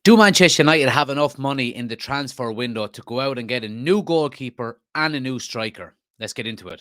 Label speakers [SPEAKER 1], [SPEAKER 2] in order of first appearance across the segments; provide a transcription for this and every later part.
[SPEAKER 1] Do Manchester United have enough money in the transfer window to go out and get a new goalkeeper and a new striker? Let's get into it.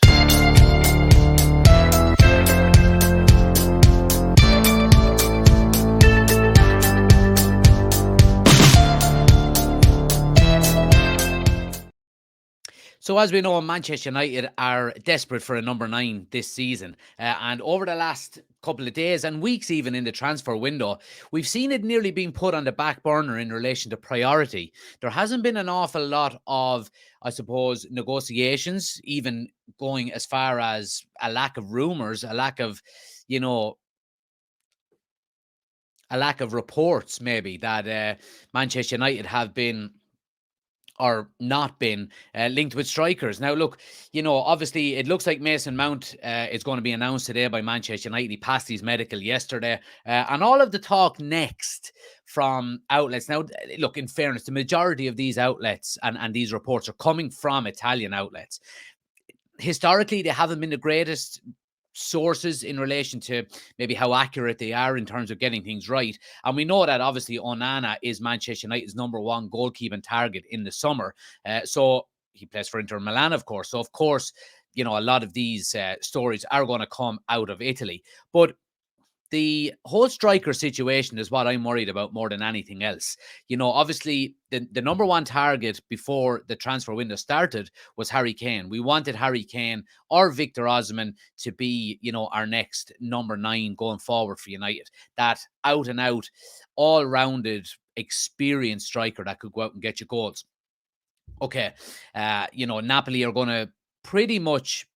[SPEAKER 1] So, as we know, Manchester United are desperate for a number 9 this season. And over the last couple of days and weeks, even in the transfer window, we've seen it nearly being put on the back burner in relation to priority. There hasn't been an awful lot of, I suppose, negotiations, even going as far as a lack of rumours, you know, a lack of reports, maybe, that Manchester United have been or not been linked with strikers. Now, look, obviously it looks like Mason Mount is going to be announced today by Manchester United. He passed his medical yesterday. And all of the talk next from outlets. Now, look, in fairness, the majority of these outlets and these reports are coming from Italian outlets. Historically, they haven't been the greatest sources in relation to maybe how accurate they are in terms of getting things right. And we know that obviously Onana is Manchester United's number one goalkeeping target in the summer. So he plays for Inter Milan, of course. So, of course, a lot of these stories are going to come out of Italy. But the whole striker situation is what I'm worried about more than anything else. Obviously, the number one target before the transfer window started was Harry Kane. We wanted Harry Kane or Victor Osimhen to be, our next number 9 going forward for United. That out and out, all rounded, experienced striker that could go out and get you goals. Okay, Napoli are going to pretty much,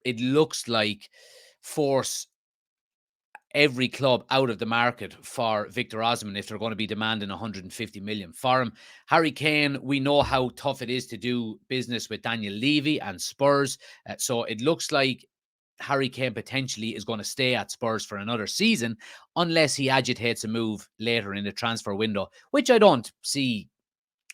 [SPEAKER 1] it looks like, force every club out of the market for Victor Osimhen if they're going to be demanding 150 million for him. Harry Kane, we know how tough it is to do business with Daniel Levy and Spurs. So it looks like Harry Kane potentially is going to stay at Spurs for another season unless he agitates a move later in the transfer window, which I don't see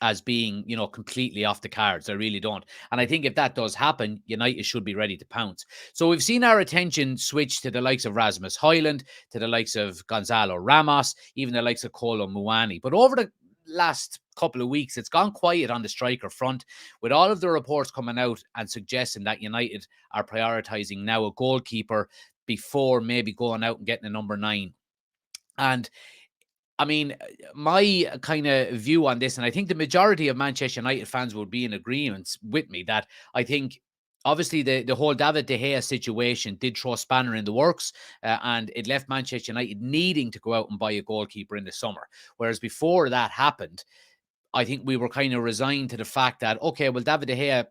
[SPEAKER 1] as being, completely off the cards. I really don't. And I think if that does happen, United should be ready to pounce. So we've seen our attention switch to the likes of Rasmus Højlund, to the likes of Gonzalo Ramos, even the likes of Kolo Muani. But over the last couple of weeks, it's gone quiet on the striker front, with all of the reports coming out and suggesting that United are prioritising now a goalkeeper before maybe going out and getting a number 9. And I mean, my kind of view on this, and I think the majority of Manchester United fans would be in agreement with me, that I think obviously the whole David De Gea situation did throw a spanner in the works, and it left Manchester United needing to go out and buy a goalkeeper in the summer. Whereas before that happened, I think we were kind of resigned to the fact that, okay, well, David De Gea,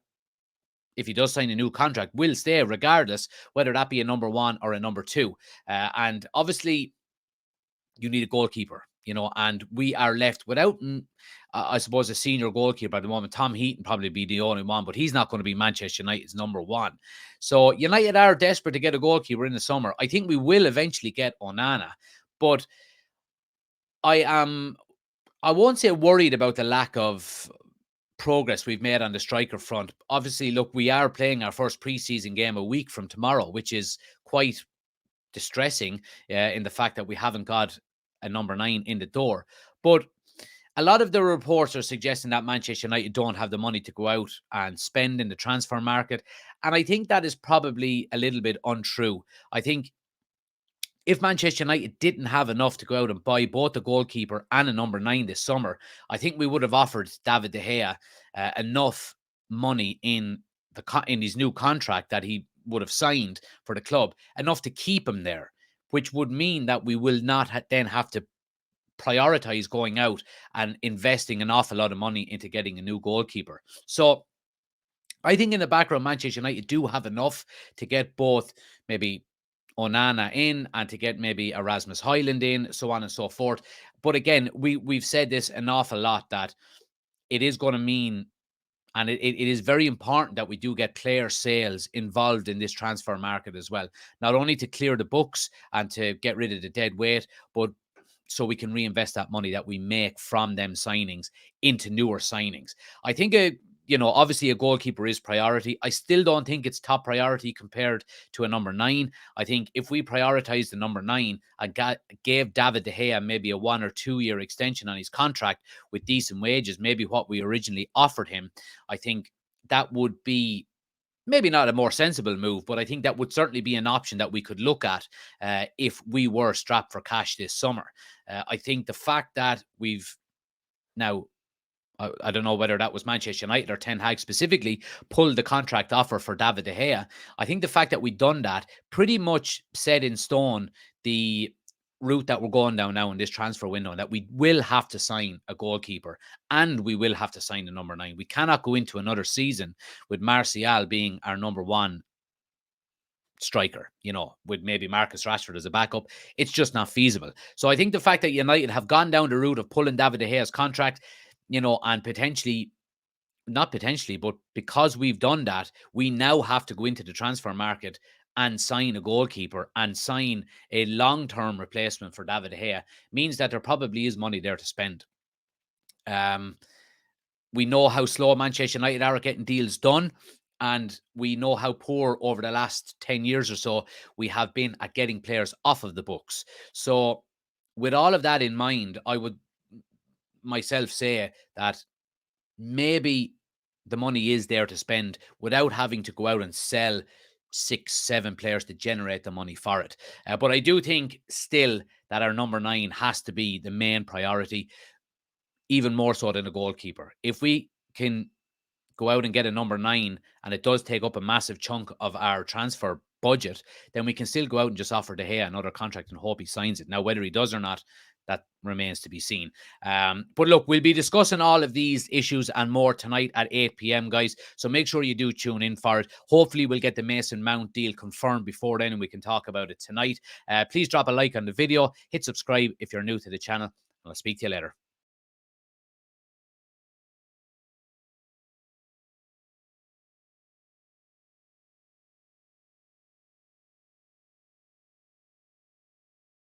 [SPEAKER 1] if he does sign a new contract, will stay regardless, whether that be a number 1 or a number 2. And obviously, you need a goalkeeper, and we are left without, I suppose, a senior goalkeeper at the moment. Tom Heaton probably be the only one, but he's not going to be Manchester United's number 1. So United are desperate to get a goalkeeper in the summer. I think we will eventually get Onana, but I won't say worried about the lack of progress we've made on the striker front. Obviously, look, we are playing our first preseason game a week from tomorrow, which is quite distressing in the fact that we haven't got a number 9 in the door. But a lot of the reports are suggesting that Manchester United don't have the money to go out and spend in the transfer market. And I think that is probably a little bit untrue. I think if Manchester United didn't have enough to go out and buy both a goalkeeper and a number 9 this summer, I think we would have offered David De Gea enough money in his new contract that he would have signed for the club, enough to keep him there, which would mean that we will not then have to prioritize going out and investing an awful lot of money into getting a new goalkeeper. So I think in the background, Manchester United do have enough to get both maybe Onana in and to get maybe Rasmus Højlund in, so on and so forth. But again, we've said this an awful lot, that it is going to mean, and it is very important that we do get player sales involved in this transfer market as well. Not only to clear the books and to get rid of the dead weight, but so we can reinvest that money that we make from them signings into newer signings. I think obviously a goalkeeper is priority. I still don't think it's top priority compared to a number 9. I think if we prioritize the number 9 and gave David De Gea maybe a 1 or 2 year extension on his contract with decent wages, maybe what we originally offered him, I think that would be maybe not a more sensible move, but I think that would certainly be an option that we could look at if we were strapped for cash this summer. I think the fact that we've now, I don't know whether that was Manchester United or Ten Hag specifically, pulled the contract offer for David De Gea. I think the fact that we've done that pretty much set in stone the route that we're going down now in this transfer window, and that we will have to sign a goalkeeper and we will have to sign a number 9. We cannot go into another season with Martial being our number 1 striker, with maybe Marcus Rashford as a backup. It's just not feasible. So I think the fact that United have gone down the route of pulling David De Gea's contract, and potentially, not potentially, but because we've done that, we now have to go into the transfer market and sign a goalkeeper and sign a long-term replacement for David De Gea, means that there probably is money there to spend. We know how slow Manchester United are at getting deals done, and we know how poor over the last 10 years or so we have been at getting players off of the books. So with all of that in mind, I would myself say that maybe the money is there to spend without having to go out and sell 6, 7 players to generate the money for it. But I do think still that our number 9 has to be the main priority, even more so than a goalkeeper. If we can go out and get a number 9 and it does take up a massive chunk of our transfer budget, then we can still go out and just offer De Gea another contract and hope he signs it. Now, whether he does or not, that remains to be seen. But look, we'll be discussing all of these issues and more tonight at 8 p.m, guys. So make sure you do tune in for it. Hopefully, we'll get the Mason Mount deal confirmed before then and we can talk about it tonight. Please drop a like on the video. Hit subscribe if you're new to the channel. I'll speak to you later.